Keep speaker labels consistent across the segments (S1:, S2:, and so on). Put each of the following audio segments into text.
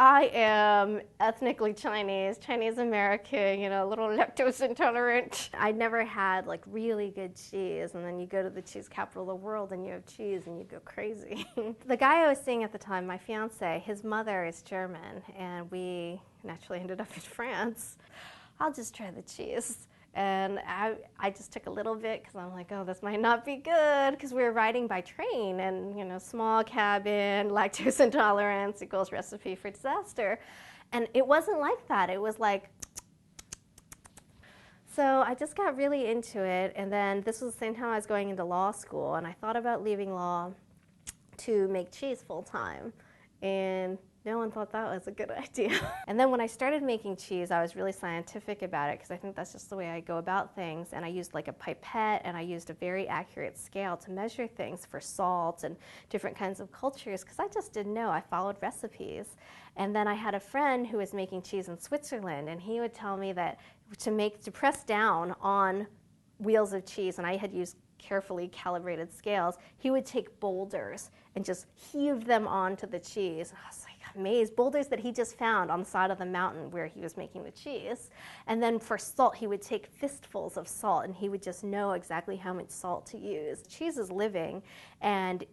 S1: I am ethnically Chinese, Chinese American, a little lactose intolerant. I never had like really good cheese, and then you go to the cheese capital of the world and you have cheese and you go crazy. The guy I was seeing at the time, my fiance, his mother is German, and we naturally ended up in France. I'll just try the cheese. And I just took a little bit because I'm like, oh, this might not be good, because we were riding by train and, small cabin, lactose intolerance equals recipe for disaster. And it wasn't like that. It was like, so I just got really into it. And then this was the same time I was going into law school, and I thought about leaving law to make cheese full time. And no one thought that was a good idea. And then when I started making cheese, I was really scientific about it, because I think that's just the way I go about things. And I used like a pipette, and I used a very accurate scale to measure things for salt and different kinds of cultures, because I just didn't know. I followed recipes. And then I had a friend who was making cheese in Switzerland, and he would tell me that to press down on wheels of cheese, and I had used carefully calibrated scales, he would take boulders and just heave them onto the cheese. I was like amazed. Boulders that he just found on the side of the mountain where he was making the cheese. And then for salt, he would take fistfuls of salt, and he would just know exactly how much salt to use. Cheese is living, and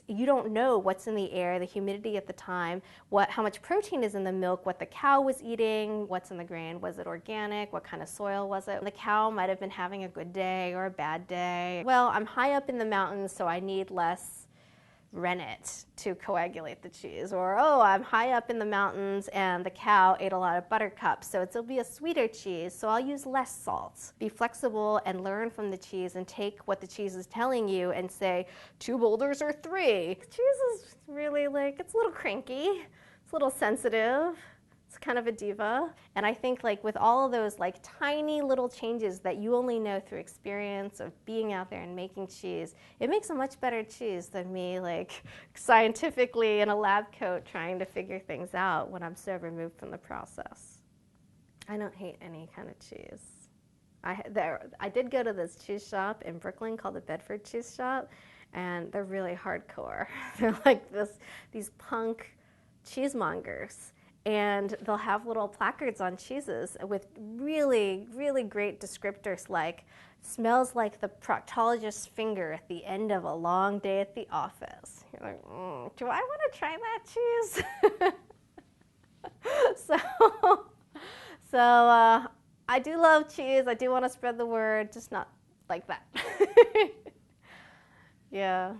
S1: you don't know what's in the air, the humidity at the time, how much protein is in the milk, what the cow was eating, what's in the grain, was it organic, what kind of soil was it. The cow might have been having a good day or a bad day. Well, I'm high up in the mountains, so I need less rennet to coagulate the cheese. Or, oh, I'm high up in the mountains and the cow ate a lot of buttercups, so it'll be a sweeter cheese, so I'll use less salt. Be flexible and learn from the cheese, and take what the cheese is telling you and say 2 boulders or 3. Cheese is really it's a little cranky, it's a little sensitive. It's kind of a diva. And I think with all of those tiny little changes that you only know through experience of being out there and making cheese, it makes a much better cheese than me scientifically in a lab coat trying to figure things out when I'm so removed from the process. I don't hate any kind of cheese. I did go to this cheese shop in Brooklyn called the Bedford Cheese Shop, and they're really hardcore. They're these punk cheesemongers. And they'll have little placards on cheeses with really, really great descriptors like, smells like the proctologist's finger at the end of a long day at the office. You're like, do I want to try that cheese? So I do love cheese. I do want to spread the word, just not like that. Yeah.